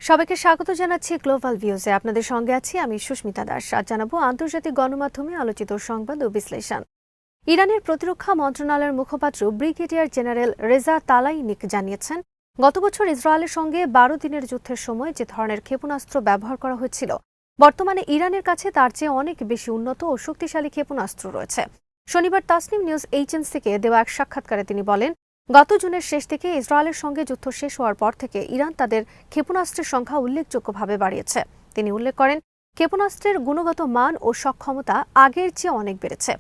সবাইকে স্বাগত জানাচ্ছি গ্লোবাল ভিউজে। আপনাদের সঙ্গে আছি আমি সুস্মিতা দাস। আজ জানাবো আন্তর্জাতিক গণমাধ্যমে আলোচিত সংবাদ ও বিশ্লেষণ। ইরানের প্রতিরক্ষা মন্ত্রণালয়ের মুখপাত্র ব্রিগেডিয়ার জেনারেল রেজা তালাইনিক জানিয়েছেন, গত বছর ইসরায়েলের সঙ্গে 12 দিনের যুদ্ধের সময় যে ধরনের ক্ষেপণাস্ত্র ব্যবহার করা হয়েছিল, বর্তমানে ইরানের কাছে তার চেয়ে অনেক বেশি উন্নত ও শক্তিশালী ক্ষেপণাস্ত্র রয়েছে। শনিবার তাসনিম নিউজ এজেন্সিকে দেওয়া এক সাক্ষাৎকারে তিনি বলেন, গত জুনের শেষ থেকে ইসরায়েলের সঙ্গে যুদ্ধ শেষ হওয়ার পর থেকে ইরান তাদের ক্ষেপণাস্ত্রের সংখ্যা উল্লেখযোগ্যভাবে বাড়িয়েছে। তিনি উল্লেখ করেন, ক্ষেপণাস্ত্রের গুণগত মান ও সক্ষমতা আগের চেয়ে অনেক বেড়েছে।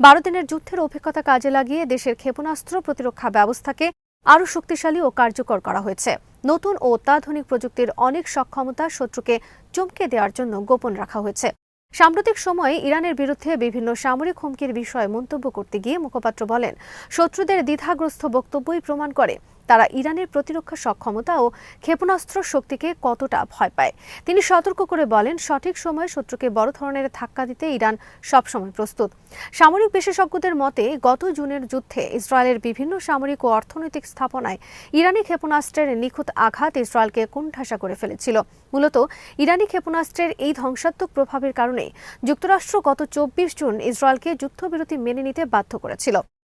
12 দিনের যুদ্ধের অভিজ্ঞতা কাজে লাগিয়ে দেশের ক্ষেপণাস্ত্র প্রতিরক্ষা ব্যবস্থাকে আরও শক্তিশালী ও কার্যকর করা হয়েছে। নতুন ও অত্যাধুনিক প্রযুক্তির অনেক সক্ষমতা শত্রুকে চমকে দেওয়ার জন্য গোপন রাখা হয়েছে। সাম্প্রতিক সময়ে ইরানের বিরুদ্ধে বিভিন্ন সামরিক হুমকির বিষয়ে মন্তব্য করতে গিয়ে মুখপাত্র বলেন, শত্রুদের দ্বিধাগ্রস্ত বক্তব্যই প্রমাণ করে তারা ইরানের প্রতিরক্ষা সক্ষমতা ও ক্ষেপণাস্ত্র শক্তিকে কতটা ভয় পায়। তিনি সতর্ক করে বলেন, সঠিক সময়ে শত্রুকে বড় ধরনের ধাক্কা দিতে ইরান সবসময় প্রস্তুত। সামরিক বিশেষজ্ঞদের মতে, গত জুনের যুদ্ধে ইসরায়েলের বিভিন্ন সামরিক ও অর্থনৈতিক স্থাপনায় ইরানি ক্ষেপণাস্ত্রের নিখুঁত আঘাত ইসরায়েলকে কোণঠাসা করে ফেলেছিল। মূলত ইরানি ক্ষেপণাস্ত্রের এই ধ্বংসাত্মক প্রভাবের কারণে যুক্তরাষ্ট্র গত 24 জুন ইসরায়েলকে যুদ্ধবিরতি মেনে নিতে বাধ্য করেছিল।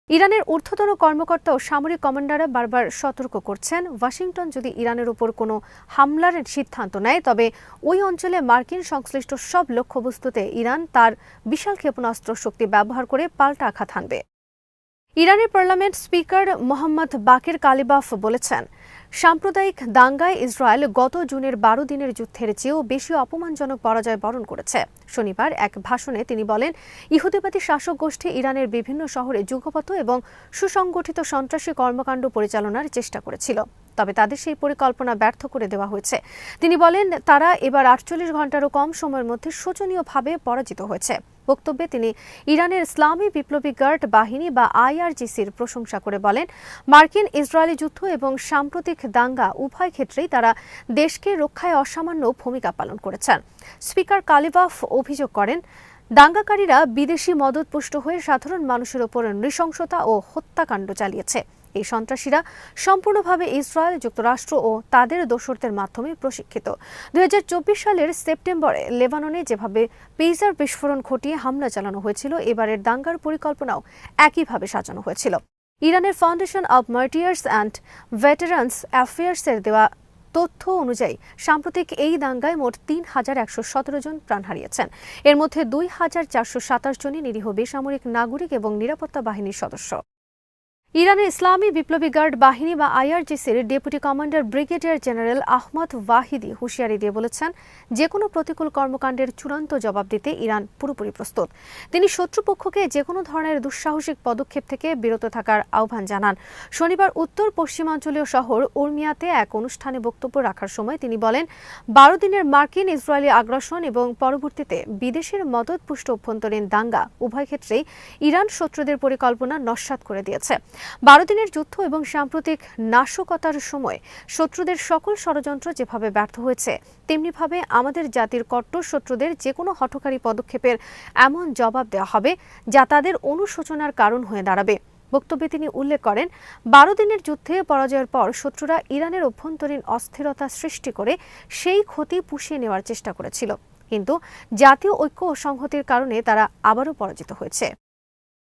ইরানের ঊর্ধ্বতন কর্মকর্তা ও সামরিক কমান্ডাররা বারবার সতর্ক করছেন, ওয়াশিংটন যদি ইরানের উপর কোনো হামলার সিদ্ধান্ত নেয়, তবে ওই অঞ্চলে মার্কিন সংশ্লিষ্ট সব লক্ষ্যবস্তুতে ইরান তার বিশাল ক্ষেপণাস্ত্র শক্তি ব্যবহার করে পাল্টা আঘাত হানবে। ইরানের পার্লামেন্ট স্পিকার মোহাম্মদ বাকির কালিবাফ বলেছেন, সাম্প্রদায়িক দাঙ্গায় ইসরায়েল গত জুনের 12 দিনের যুদ্ধের চেয়েও বেশি অপমানজনক পরাজয় বরণ করেছে। শনিবার এক ভাষণে তিনি বলেন, ইহুদিবাদী শাসক গোষ্ঠী ইরানের বিভিন্ন শহরে যুগপৎ এবং সুসংগঠিত সন্ত্রাসী কর্মকাণ্ড পরিচালনার চেষ্টা করেছিল, তবে তাদের সেই পরিকল্পনা ব্যর্থ করে দেওয়া হয়েছে। তিনি বলেন, তারা এবার 48 ঘণ্টারও কম সময়ের মধ্যে শোচনীয়ভাবে পরাজিত হয়েছে। বক্তব্যে তিনি ইরানের ইসলামী বিপ্লবী গার্ড বাহিনী বা IRGCর প্রশংসা করে বলেন, মার্কিন ইসরায়েলি যুদ্ধ এবং সাম্প্রতিক দাঙ্গা উভয় ক্ষেত্রেই তারা দেশকে রক্ষায় অসামান্য ভূমিকা পালন করেছেন। স্পিকার কালিবাফ অভিযোগ করেন, দাঙ্গাকারীরা বিদেশি মদতপুষ্ট হয়ে সাধারণ মানুষের ওপর নৃশংসতা ও হত্যাকাণ্ড চালিয়েছে। এই সন্ত্রাসীরা সম্পূর্ণভাবে ইসরায়েল, যুক্তরাষ্ট্র ও তাদের দোসরদের মাধ্যমে প্রশিক্ষিত। 2024 সালের সেপ্টেম্বরে লেবাননে যেভাবে পেজার বিস্ফোরণ ঘটিয়ে হামলা চালানো হয়েছিল, এবারের দাঙ্গার পরিকল্পনাও একইভাবে সাজানো হয়েছিল। ইরানের ফাউন্ডেশন অব মার্টিয়ার্স অ্যান্ড ভেটারান্স অ্যাফেয়ার্সের দেওয়া তথ্য অনুযায়ী সাম্প্রতিক এই দাঙ্গায় মোট 3117 জন প্রাণ হারিয়েছেন। এর মধ্যে 2427 জনই নিরীহ বেসামরিক নাগরিক এবং নিরাপত্তা বাহিনীর সদস্য। ইরানের ইসলামী বিপ্লবী গার্ড বাহিনী বা IRGCর deputy commander brigadier general Ahmad Vahidi হুঁশিয়ারি দিয়ে বলেছেন, যে কোনো প্রতিকূল কর্মকাণ্ডের চূড়ান্ত জবাব দিতে ইরান পুরোপুরি প্রস্তুত। তিনি শত্রুপক্ষকে যে কোনো ধরনের দুঃসাহসিক পদক্ষেপ থেকে বিরত থাকার আহ্বান জানান। শনিবার উত্তর পশ্চিমাঞ্চলীয় শহর উর্মিয়াতে এক অনুষ্ঠানে বক্তব্য রাখার সময় তিনি বলেন, 12 দিনের মার্কিন ইসরায়েলি আগ্রাসন এবং পরবর্তীতে বিদেশের মদতপুষ্ট অভ্যন্তরীণ দাঙ্গা উভয় ক্ষেত্রেই ইরান শত্রুদের পরিকল্পনা নস্যাৎ করে দিয়েছে। 12 দিনের যুদ্ধ এবং সাম্প্রতিক নাশকতার সময় শত্রুদের সকল ষড়যন্ত্র যেভাবে ব্যর্থ হয়েছে, তেমনিভাবে আমাদের জাতির কট্টর শত্রুদের যে কোনো হঠকারী পদক্ষেপের এমন জবাব দেওয়া হবে যা তাদের অনুশোচনার কারণ হয়ে দাঁড়াবে। বক্তব্যে তিনি উল্লেখ করেন, 12 দিনের যুদ্ধে পরাজয়ের পর শত্রুরা ইরানের অভ্যন্তরীণ অস্থিরতা সৃষ্টি করে সেই ক্ষতি পুষিয়ে নেওয়ার চেষ্টা করেছিল, কিন্তু জাতীয় ঐক্য ও সংহতির কারণে তারা আবারও পরাজিত হয়েছে।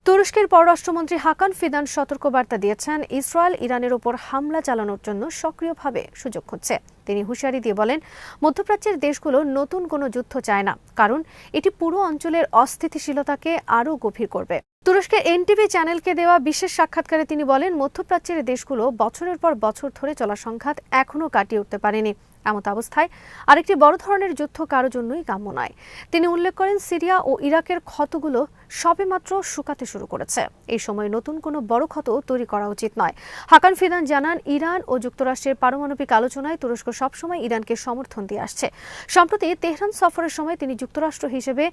তুরস্কের পররাষ্ট্রমন্ত্রী হাকান ফিদান সতর্কবার্তা দিয়েছেন, ইসরায়েল ইরানের ওপর হামলা চালানোর জন্য সক্রিয়ভাবে সুযোগ খুঁজছে। তিনি হুঁশিয়ারি দিয়ে বলেন, মধ্যপ্রাচ্যের দেশগুলো নতুন কোনো যুদ্ধ চায় না, কারণ এটি পুরো অঞ্চলের অস্থিতিশীলতাকে আরও গভীর করবে। তুরস্কের NTV চ্যানেলকে দেওয়া বিশেষ সাক্ষাৎকারে তিনি বলেন, মধ্যপ্রাচ্যের দেশগুলো বছরের পর বছর ধরে চলা সংঘাত এখনও কাটিয়ে উঠতে পারেনি। এমত অবস্থায় আরেকটি বড় ধরনের যুদ্ধ কারো জন্যই কাম্য নয়। তিনি উল্লেখ করেন, সিরিয়া ও ইরাকের ক্ষতগুলো সবেমাত্র শুকাতে শুরু করেছে। এই সময় নতুন কোনো বড় ক্ষত তৈরি করা উচিত নয়। হাকান ফিদান জানান, ইরান ও যুক্তরাষ্ট্রের পারমাণবিক আলোচনায় তুরস্ক সবসময় ইরানকে সমর্থন দিয়ে আসছে। সম্প্রতি তেহরান সফরের সময় তিনি যুক্তরাষ্ট্র হিসেবে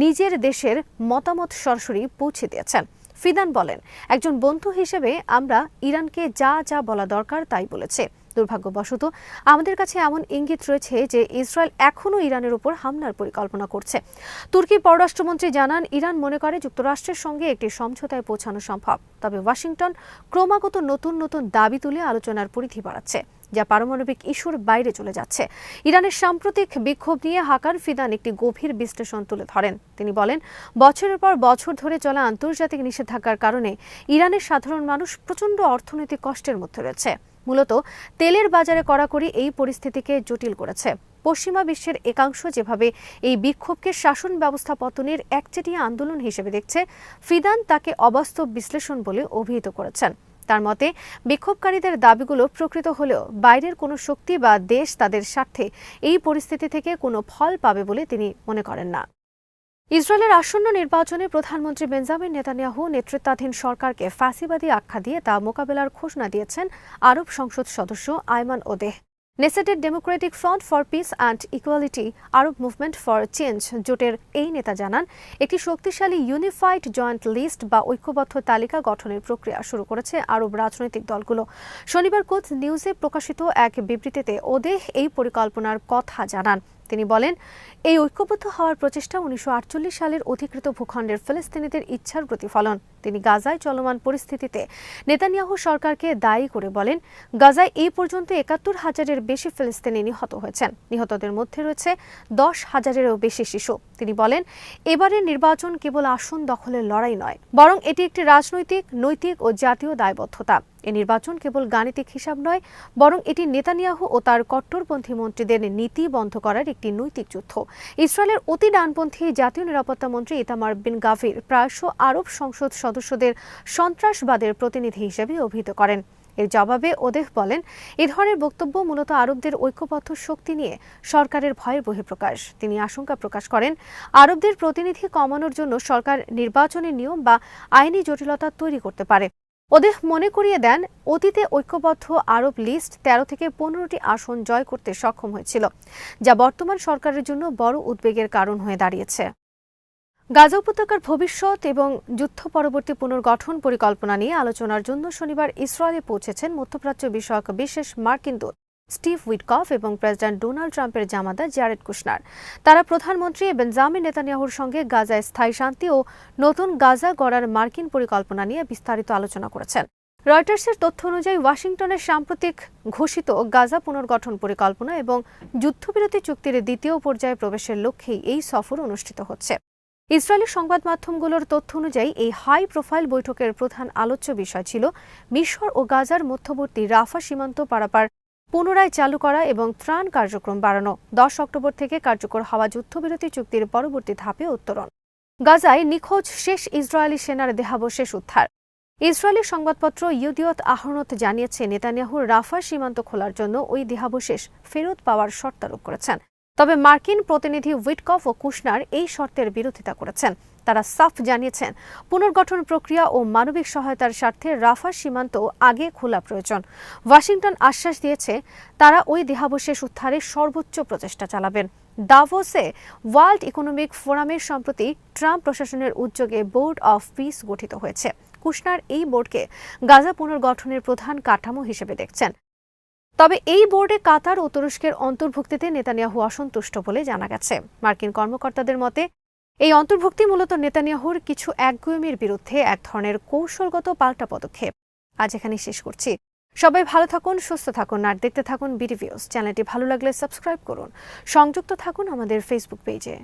নিজের দেশের মতামত সরাসরি পৌঁছে দিয়েছেন। ফিদান বলেন, একজন বন্ধু হিসেবে আমরা ইরানকে যা যা বলা দরকার তাই বলেছে। দুর্ভাগ্যবশত আমাদের কাছে এমন ইঙ্গিত রয়েছে যে ইসরায়েল এখনও ইরানের উপর হামলার পরিকল্পনা করছে। তুর্কির পররাষ্ট্রমন্ত্রী জানান, ইরান মনে করে যুক্তরাষ্ট্রের সঙ্গে একটি সমঝোতায় পৌঁছানো সম্ভব, তবে ওয়াশিংটন ক্রমাগত নতুন নতুন দাবি তুলে আলোচনার পরিধি বাড়াচ্ছে, যা পারমাণবিক ইস্যুর বাইরে চলে যাচ্ছে। ইরানের সাম্প্রতিক বিক্ষোভ নিয়ে হাকান ফিদান একটি গভীর বিশ্লেষণ তুলে ধরেন। তিনি বলেন, বছরের পর বছর ধরে চলা আন্তর্জাতিক নিষেধাজ্ঞার কারণে ইরানের সাধারণ মানুষ প্রচণ্ড অর্থনৈতিক কষ্টের মধ্যে রয়েছে। মূলত তেলের বাজারে কড়াকড়ি এই পরিস্থিতিকে জটিল করেছে। পশ্চিমা বিশ্বের একাংশ যেভাবে এই বিক্ষোভকে শাসন ব্যবস্থা পতনের একচেটিয়া আন্দোলন হিসেবে দেখছে, ফিদান তাকে অবাস্তব বিশ্লেষণ বলে অভিহিত করেছেন। তার মতে, বিক্ষোভকারীদের দাবিগুলো প্রকৃত হলেও বাইরের কোনো শক্তি বা দেশ তাদের স্বার্থে এই পরিস্থিতি থেকে কোনো ফল পাবে বলে তিনি মনে করেন না। ইসরায়েলের আসন্ন নির্বাচনে প্রধানমন্ত্রী বেঞ্জামিন নেতানিয়াহু নেতৃত্বাধীন সরকারকে ফ্যাসিবাদী আখ্যা দিয়ে তা মোকাবেলার ঘোষণা দিয়েছেন আরব সংসদ সদস্য আয়মান ওদেহ। নেসেটের democratic front for peace and equality Arab movement for change জোটের এই নেতা জানান, একটি শক্তিশালী ইউনিফাইড জয়েন্ট লিস্ট বা ঐক্যবদ্ধ তালিকা গঠনের প্রক্রিয়া শুরু করেছে আরব রাজনৈতিক দলগুলো। শনিবার কোচ নিউজে প্রকাশিত এক বিবৃতিতে ওদেহ এই পরিকল্পনার কথা জানান। তিনি বলেন, এই ঐক্যবদ্ধ হওয়ার প্রচেষ্টা 1948 সালের অধিকৃত ভূখণ্ডের ফিলিস্তিনিদের ইচ্ছার প্রতিফলন। তিনি গাজায় চলমান পরিস্থিতিতে নেতানিয়াহু সরকারকে দায়ী করে বলেন, গাজায় এই পর্যন্ত ৭১,০০০-এর বেশি ফিলিস্তিনি নিহত হয়েছেন। নিহতদের মধ্যে রয়েছে ১০,০০০-এরও বেশি শিশু। তিনি বলেন, এবারের নির্বাচন কেবল আসন দখলের লড়াই নয়, বরং এটি একটি রাজনৈতিক, নৈতিক ও জাতীয় দায়বদ্ধতা। এই নির্বাচন কেবল গাণিতিক হিসাব নয়, বরং এটি নেতানিয়াহু ও তার কট্টরপন্থী মন্ত্রীদের নীতি বন্ধ করার একটি নৈতিক যুদ্ধ। ইসরায়েলের অতি ডানপন্থী জাতীয় নিরাপত্তা মন্ত্রী ইতামার বিন গাভির প্রায়শ আরব সংসদ সদস্যদের সন্ত্রাসবাদের প্রতিনিধি হিসেবে অভিহিত করেন। এর জবাবে ওদেহ বলেন, এ ধরনের বক্তব্য মূলত আরবদের ঐক্যবদ্ধ শক্তি নিয়ে সরকারের ভয়ের বহিঃপ্রকাশ। তিনি আশঙ্কা প্রকাশ করেন, আরবদের প্রতিনিধি কমানোর জন্য সরকার নির্বাচনী নিয়ম বা আইনি জটিলতা তৈরি করতে পারে। ওদেহ মনে করিয়ে দেন, অতীতে ঐক্যবদ্ধ আরব লিস্ট ১৩ থেকে ১৫টি আসন জয় করতে সক্ষম হয়েছিল, যা বর্তমান সরকারের জন্য বড় উদ্বেগের কারণ হয়ে দাঁড়িয়েছে। গাজা উপত্যকার ভবিষ্যৎ এবং যুদ্ধ পরবর্তী পুনর্গঠন পরিকল্পনা নিয়ে আলোচনার জন্য শনিবার ইসরায়েলে পৌঁছেছেন মধ্যপ্রাচ্য বিষয়ক বিশেষ মার্কিন দূত স্টিভ উইটকফ এবং প্রেসিডেন্ট ডোনাল্ড ট্রাম্পের জামাতা জারেড কুশনার। তারা প্রধানমন্ত্রী বেঞ্জামিন নেতানিয়াহুর সঙ্গে গাজায় স্থায়ী শান্তি ও নতুন গাজা গড়ার মার্কিন পরিকল্পনা নিয়ে বিস্তারিত আলোচনা করেছেন। রয়টার্সের তথ্য অনুযায়ী ওয়াশিংটনের সাম্প্রতিক ঘোষিত গাজা পুনর্গঠন পরিকল্পনা এবং যুদ্ধবিরতি চুক্তির দ্বিতীয় পর্যায়ে প্রবেশের লক্ষ্যেই এই সফর অনুষ্ঠিত হচ্ছে। ইসরায়েলি সংবাদ মাধ্যমগুলোর তথ্য অনুযায়ী এই হাই প্রোফাইল বৈঠকের প্রধান আলোচ্য বিষয় ছিল মিশর ও গাজার মধ্যবর্তী রাফা সীমান্ত পারাপার পুনরায় চালু করা এবং ত্রাণ কার্যক্রম বাড়ানো। ১০ অক্টোবর থেকে কার্যকর হওয়া যুদ্ধবিরতি চুক্তির পরবর্তী ধাপে উত্তরণ। গাজায় নিখোঁজ শেষ ইসরায়েলি সেনার দেহাবশেষ উদ্ধার। ইসরায়েলি সংবাদপত্র ইয়েদিওত আহরনত জানিয়েছে, নেতানিয়াহুর রাফা সীমান্ত খোলার জন্য ওই দেহাবশেষ ফেরত পাওয়ার শর্ত আরোপ করেছেন। তবে মার্কিন প্রতিনিধি উইটকফ ও কুশনার এই শর্তের বিরোধিতা করেছেন। তারা সাফ জানিয়েছেন, পুনর্গঠন প্রক্রিয়া ও মানবিক সহায়তার স্বার্থে রাফা সীমান্ত আগে খোলা প্রয়োজন। ওয়াশিংটন আশ্বাস দিয়েছে, তারা ওই দেহাবশেষ উদ্ধারে সর্বোচ্চ প্রচেষ্টা চালাবেন। দাভোসে ওয়ার্ল্ড ইকোনমিক ফোরামের সম্প্রতি ট্রাম্প প্রশাসনের উদ্যোগে বোর্ড অফ পিস গঠিত হয়েছে। কুশনার এই বোর্ডকে গাজা পুনর্গঠনের প্রধান কাঠামো হিসেবে দেখছেন। তবে এই বোর্ডে কাতার ও তুরস্কের অন্তর্ভুক্তিতে নেতানিয়াহু অসন্তুষ্ট বলে জানা গেছে। মার্কিন কর্মকর্তাদের মতে, এই অন্তর্ভুক্তি মূলত নেতানিয়াহুর কিছু একগুঁয়েমির বিরুদ্ধে এক ধরনের কৌশলগত পাল্টা পদক্ষেপ। আজ এখানে শেষ করছি। সবাই ভালো থাকুন, সুস্থ থাকুন আর দেখতে থাকুন বিডি ভিউজ। চ্যানেলটি ভালো লাগলে সাবস্ক্রাইব করুন। সংযুক্ত থাকুন আমাদের ফেসবুক পেজে।